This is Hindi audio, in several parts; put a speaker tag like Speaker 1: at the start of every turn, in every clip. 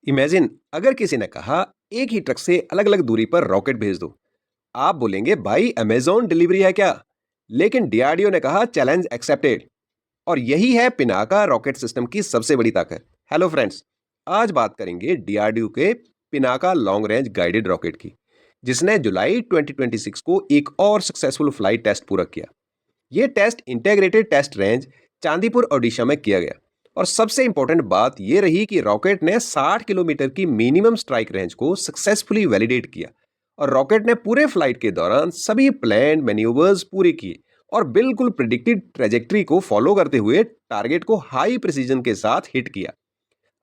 Speaker 1: इमेजिन अगर किसी ने कहा एक ही ट्रक से अलग अलग दूरी पर रॉकेट भेज दो। आप बोलेंगे भाई अमेजोन डिलीवरी है क्या? लेकिन डीआरडीओ ने कहा चैलेंज एक्सेप्टेड। और यही है पिनाका रॉकेट सिस्टम की सबसे बड़ी ताकत। हेलो फ्रेंड्स, आज बात करेंगे डीआरडीओ के Pinaka long range guided rocket की, जिसने जुलाई 2026 को एक और सक्सेसफुल फ्लाइट टेस्ट पूरा किया। ये test integrated test range Chandipur Odisha में किया गया। और सबसे इंपॉर्टेंट बात यह रही कि रॉकेट ने 60 किलोमीटर की मिनिमम स्ट्राइक रेंज को सक्सेसफुली वैलिडेट किया। और रॉकेट ने पूरे फ्लाइट के दौरान सभी प्लान मैन्यूवर्स पूरे किए और बिल्कुल प्रिडिक्टेड ट्रेजेक्ट्री को फॉलो करते हुए टारगेट को हाई प्रिसीजन के साथ हिट किया।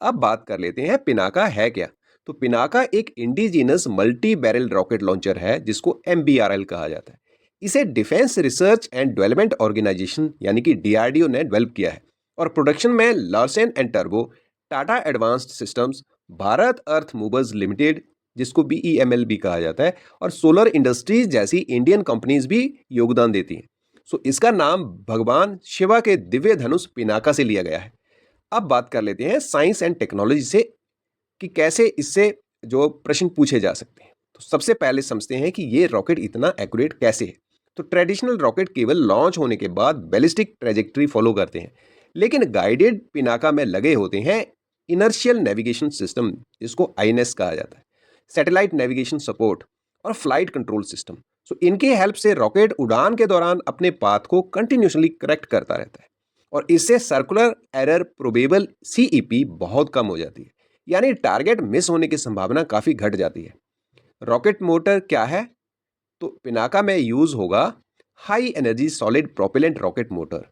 Speaker 1: अब बात कर लेते हैं पिनाका है क्या। तो पिनाका एक indigenous multi barrel rocket launcher है जिसको MBRL कहा जाता है। इसे defence research and development organisation यानी कि डीआरडीओ ने डेवलप किया है। और प्रोडक्शन में Larsen and turbo, Tata advanced systems, Bharat earth movers limited जिसको BEML भी कहा जाता है, और सोलर इंडस्ट्रीज जैसी इंडियन कंपनीज भी योगदान देती हैं। सो इसका नाम भगवान शिवा के दिव्य धनुष पिनाका से लिया गया है। अब बात कर लेते हैं साइंस एंड टेक्नोलॉजी से कि कैसे इससे जो प्रश्न पूछे जा सकते हैं। तो सबसे पहले समझते हैं कि ये रॉकेट इतना एक्यूरेट कैसे है। तो ट्रेडिशनल रॉकेट केवल लॉन्च होने के बाद बैलिस्टिक ट्रेजेक्ट्री फॉलो करते हैं, लेकिन गाइडेड पिनाका में लगे होते हैं इनर्शियल नेविगेशन सिस्टम जिसको INS कहा जाता है, सैटेलाइट नेविगेशन सपोर्ट और फ्लाइट कंट्रोल सिस्टम। सो इनके हेल्प से रॉकेट उड़ान के दौरान अपने पाथ को कंटिन्यूसली करेक्ट करता रहता है। और इससे सर्कुलर एरर प्रोबेबल CEP बहुत कम हो जाती है, यानी टारगेट मिस होने की संभावना काफ़ी घट जाती है। रॉकेट मोटर क्या है? तो पिनाका में यूज़ होगा high energy solid propellant rocket motor.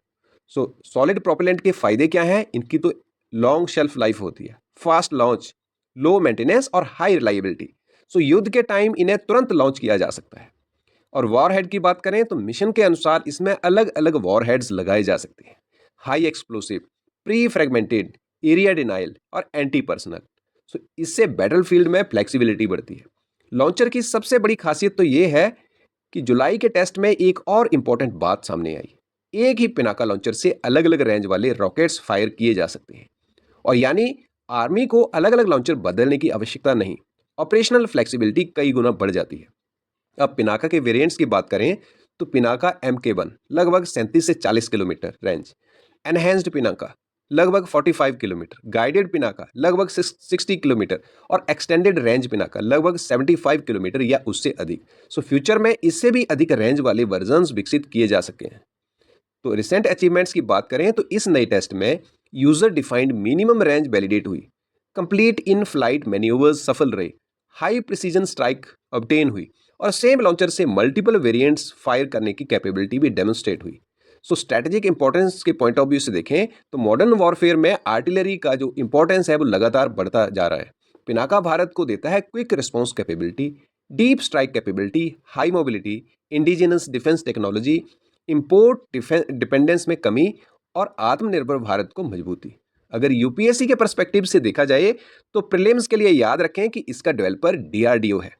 Speaker 1: सो सॉलिड प्रोपेलेंट के फ़ायदे क्या हैं? इनकी तो लॉन्ग शेल्फ लाइफ होती है, फास्ट लॉन्च, लो मेंटेनेंस और हाई रिलायबिलिटी। सो युद्ध के टाइम इन्हें तुरंत लॉन्च किया जा सकता है। और वॉरहेड की बात करें तो मिशन के अनुसार इसमें अलग अलग वॉरहेड्स लगाए जा सकते हैं, high explosive, pre fragmented, area denial और एंटी पर्सनल। सो इससे बैटलफील्ड में फ्लेक्सिबिलिटी बढ़ती है। लॉन्चर की सबसे बड़ी खासियत तो ये है कि जुलाई के टेस्ट में एक और इम्पॉर्टेंट बात सामने आई। एक ही पिनाका लॉन्चर से अलग अलग रेंज वाले रॉकेट्स फायर किए जा सकते हैं, और यानी आर्मी को अलग अलग लॉन्चर बदलने की आवश्यकता नहीं। ऑपरेशनल फ्लेक्सिबिलिटी कई गुना बढ़ जाती है। अब पिनाका के वेरिएंट्स की बात करें तो पिनाका MK1 लगभग 37 से 40 किलोमीटर रेंज, एनहेंस्ड पिनाका लगभग 45 किलोमीटर, गाइडेड पिनाका लगभग 60 किलोमीटर और एक्सटेंडेड रेंज पिनाका लगभग 75 किलोमीटर या उससे अधिक। सो फ्यूचर में इससे भी अधिक रेंज वाले वर्जन्स विकसित किए जा सके हैं। तो रिसेंट अचीवमेंट्स की बात करें तो इस नए टेस्ट में user defined minimum range validate हुई, कंप्लीट इन फ्लाइट मैन्यूवर्स सफल रहे, हाई प्रिसीजन स्ट्राइक ऑब्टेन हुई और सेम लॉन्चर से मल्टीपल वेरिएंट्स फायर करने की कैपेबिलिटी भी डेमोन्स्ट्रेट हुई। सो स्ट्रैटेजिक इंपॉर्टेंस के पॉइंट ऑफ व्यू से देखें तो मॉडर्न वॉरफेयर में आर्टिलरी का जो इंपॉर्टेंस है वो लगातार बढ़ता जा रहा है। पिनाका भारत को देता है quick response capability, deep strike capability, high mobility, indigenous defence technology, import dependence में कमी और आत्मनिर्भर भारत को मजबूती। अगर यूपीएससी के पर्सपेक्टिव से देखा जाए तो प्रीलिम्स के लिए याद रखें कि इसका डेवलपर डीआरडीओ है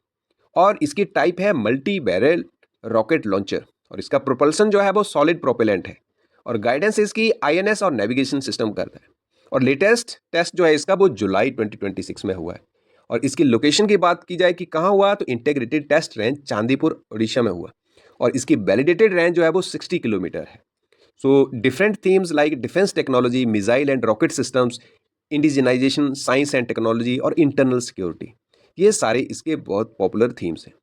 Speaker 1: और इसकी टाइप है मल्टी बैरल रॉकेट लॉन्चर, और इसका प्रोपल्सन जो है वो सॉलिड प्रोपेलेंट है और गाइडेंस इसकी INS और नेविगेशन सिस्टम करता है। और लेटेस्ट टेस्ट जो है इसका वो जुलाई 2026 में हुआ है। और इसकी लोकेशन की बात की जाए कि कहाँ हुआ तो integrated test range Chandipur Orissa में हुआ, और इसकी वैलिडेटेड रेंज जो है वो 60 किलोमीटर है। So different themes like defence technology, missile and rocket systems, indigenisation, science and technology और इंटरनल सिक्योरिटी, ये सारे इसके बहुत पॉपुलर थीम्स हैं।